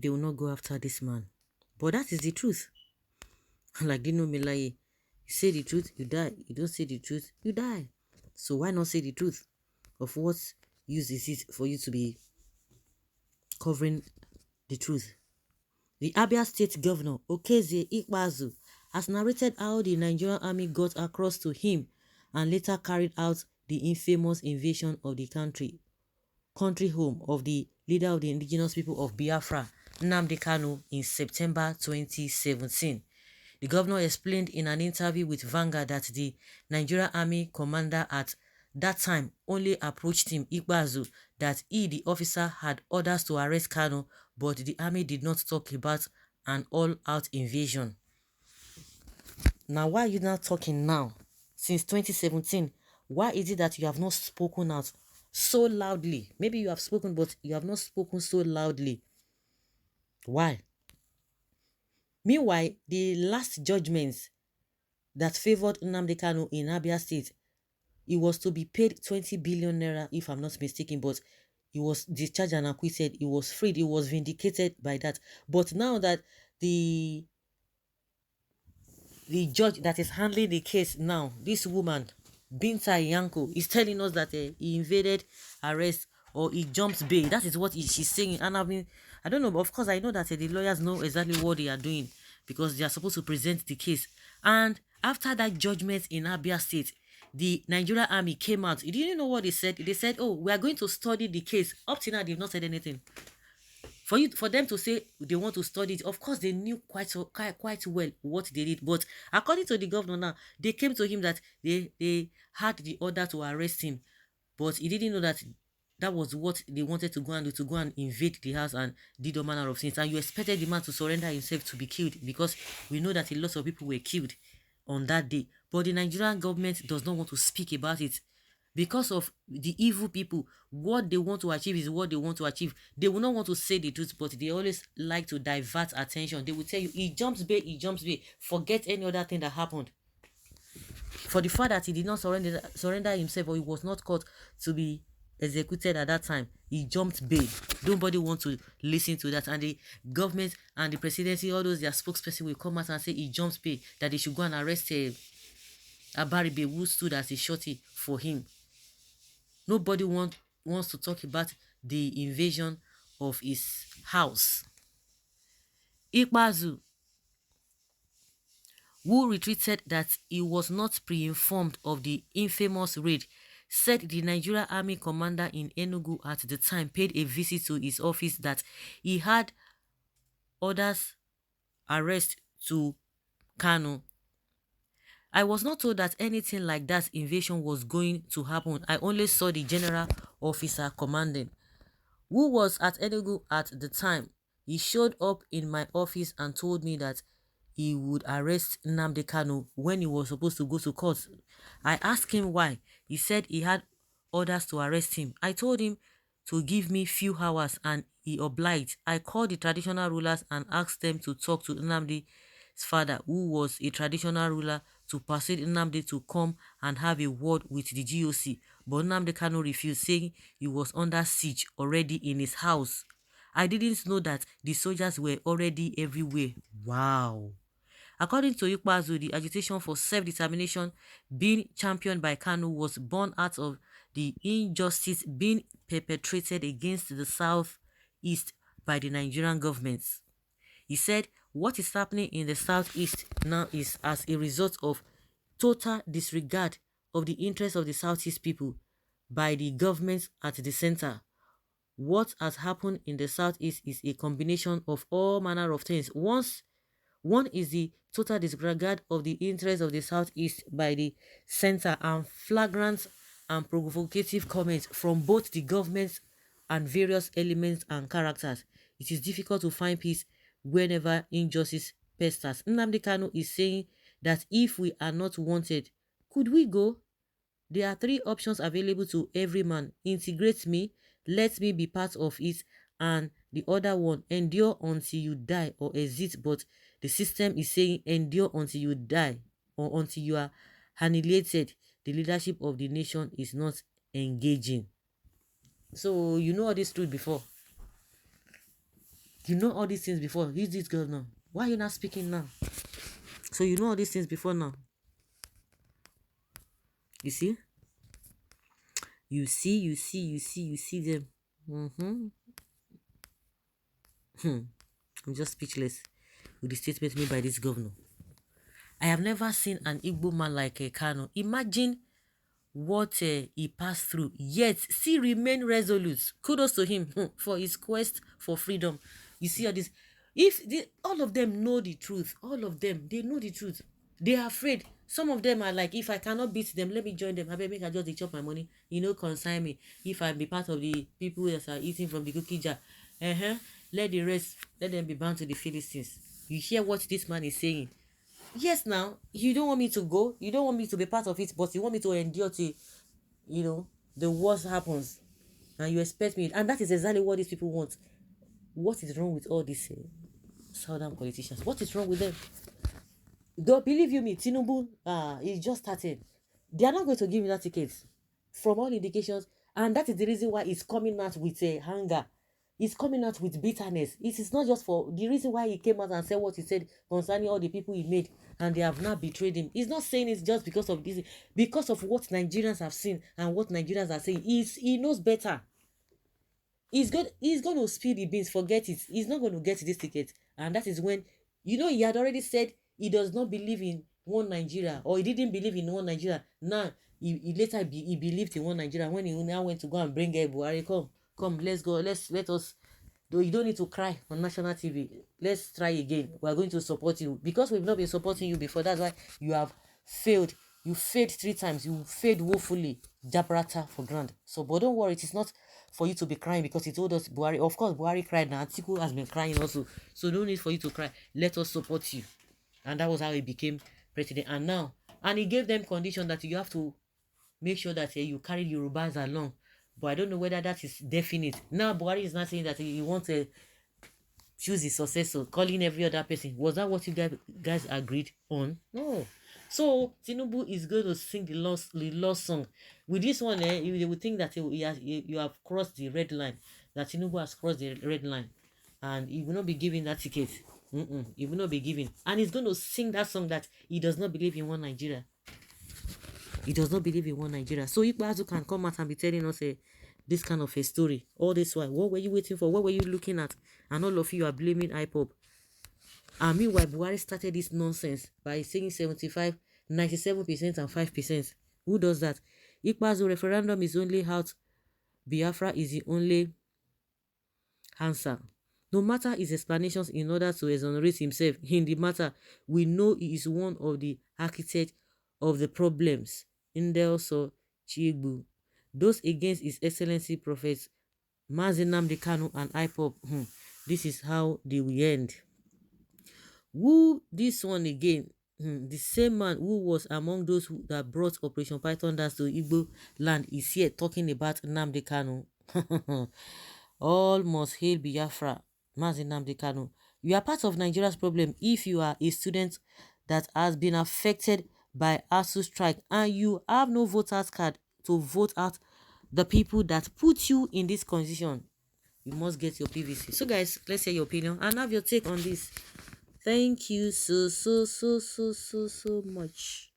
they will not go after this man. But that is the truth. Like Dino Melaye, you say the truth, you die. You don't say the truth, you die. So why not say the truth? Of what use is it for you to be covering the truth? The Abia State Governor, Okeze Ikpeazu, has narrated how the Nigerian army got across to him and later carried out the infamous invasion of the country home of the leader of the indigenous people of Biafra, Nnamdi Kanu, in September 2017. The governor explained in an interview with Vanguard that the Nigerian army commander at that time only approached him, Ikpeazu, that he, the officer, had orders to arrest Kanu, but the army did not talk about an all-out invasion. Now, why are you not talking now? Since 2017, why is it that you have not spoken out so loudly? Maybe you have spoken, but you have not spoken so loudly. Why? Meanwhile, the last judgments that favored Nnamdi Kanu in Abia State, he was to be paid 20 billion naira, if I'm not mistaken, but he was discharged and acquitted. He was freed. He was vindicated by that. But now that the judge that is handling the case now, this woman, Binta Yanko, is telling us that he invaded arrest or he jumped bail. That is what she's saying. And I don't know, but of course I know that the lawyers know exactly what they are doing because they are supposed to present the case. And after that judgment in Abia State, the Nigerian army came out. You didn't know what they said. They said, oh, we are going to study the case. Up to now, they've not said anything. For them to say they want to study it, of course they knew quite well what they did. But according to the governor now, they came to him that they had the order to arrest him, but he didn't know that that was what they wanted to go and do, to go and invade the house and did all manner of things. And you expected the man to surrender himself to be killed, because we know that a lot of people were killed on that day. But the Nigerian government does not want to speak about it. Because of the evil people, what they want to achieve is what they want to achieve. They will not want to say the truth, but they always like to divert attention. They will tell you, he jumps bail, he jumps bail. Forget any other thing that happened. For the fact that he did not surrender himself, or he was not caught to be executed at that time, he jumped bail. Nobody wants to listen to that. And the government and the presidency, all those their spokesperson will come out and say he jumps bail, that they should go and arrest Abaribe, who stood as a shorty for him. Nobody wants to talk about the invasion of his house. Ikpeazu, who retreated that he was not pre-informed of the infamous raid, said the Nigerian army commander in Enugu at the time paid a visit to his office, that he had orders arrest to Kanu. I was not told that anything like that invasion was going to happen. I only saw the general officer commanding, who was at Enugu at the time. He showed up in my office and told me that he would arrest Nnamdi Kanu when he was supposed to go to court. I asked him why. He said he had orders to arrest him. I told him to give me few hours and he obliged. I called the traditional rulers and asked them to talk to Nnamdi's father, who was a traditional ruler, to persuade Nnamdi to come and have a word with the GOC. But Nnamdi Kanu refused, saying he was under siege already in his house. I didn't know that the soldiers were already everywhere. Wow. According to Ikpeazu, the agitation for self-determination being championed by Kanu was born out of the injustice being perpetrated against the Southeast by the Nigerian government. He said, what is happening in the Southeast now is as a result of total disregard of the interests of the Southeast people by the government at the center. What has happened in the Southeast is a combination of all manner of things. One is the total disregard of the interests of the Southeast by the center, and flagrant and provocative comments from both the government and various elements and characters. It is difficult to find peace whenever injustice pesters. Nnamdi Kanu is saying that if we are not wanted, could we go? There are three options available to every man. Integrate me, let me be part of it, and the other one, endure until you die or exit. But the system is saying endure until you die or until you are annihilated. The leadership of the nation is not engaging. So you know all this truth before. You know all these things before. Who's this governor? Why are you not speaking now? So you know all these things before now. You see? You see them. I'm just speechless with the statement made by this governor. I have never seen an Igbo man like a Kanu. Imagine what he passed through, yet still remain resolute. Kudos to him for his quest for freedom. You see all this. If all of them know the truth, all of them, they know the truth. They are afraid. Some of them are like, if I cannot beat them, let me join them. I bet make I just chop my money. Consign me. If I be part of the people that are eating from the cookie jar, let the rest, let them be bound to the Philistines. You hear what this man is saying? Yes, now you don't want me to go, you don't want me to be part of it, but you want me to endure till the worst happens, and you expect me, and that is exactly what these people want. What is wrong with all these southern politicians? What is wrong with them? Don't believe you me, Tinubu is just starting. They are not going to give me that ticket from all indications, and that is the reason why it's coming out with hunger. He's coming out with bitterness. It is not just for the reason why he came out and said what he said concerning all the people he made and they have not betrayed him. He's not saying it just because of this, because of what Nigerians have seen and what Nigerians are saying. He knows better. He's going to spill the beans, forget it. He's not going to get this ticket. And that is when, he had already said he does not believe in one Nigeria, or he didn't believe in one Nigeria. Now, he believed in one Nigeria when he now went to go and bring Buhari. Come, let's go. Let us. Though you don't need to cry on national TV. Let's try again. We are going to support you because we've not been supporting you before. That's why you have failed. You failed 3 times. You failed woefully. Jabrata for grand. So, but don't worry. It is not for you to be crying because he told us Buhari. Of course, Buhari cried. Now Atiku has been crying also. So no need for you to cry. Let us support you. And that was how he became president. And he gave them condition that you have to make sure that you carry Yorubas along. But I don't know whether that is definite. Now Buhari is not saying that he wants to choose his successor, calling every other person. Was that what you guys agreed on? No. So Tinubu is going to sing the lost song. With this one, they would think that you have crossed the red line. That Tinubu has crossed the red line, and he will not be giving that ticket. He will not be giving, and he's going to sing that song that he does not believe in one Nigeria. He does not believe in one Nigeria. So Ikpeazu can come out and be telling us this kind of a story. All this while, what were you waiting for? What were you looking at? And all of you are blaming IPOB. And meanwhile, Buhari started this nonsense by saying 75, 97% and 5%. Who does that? Ikpeazu referendum is only out. Biafra is the only answer. No matter his explanations in order to exonerate himself in the matter, we know he is one of the architects of the problems. Ndelso Chiegbu. Those against His Excellency Prophet Nnamdi Kanu and IPOB. This is how they will end. Who this one again? The same man who was among those that brought Operation Python dance to Igbo land is here talking about Nnamdi Kanu. All must hail Biafra. Nnamdi Kanu. You are part of Nigeria's problem if you are a student that has been affected by ASU strike and you have no voter's card to vote out the people that put you in this condition. You must get your PVC. So guys, let's hear your opinion and have your take on this. Thank you so much.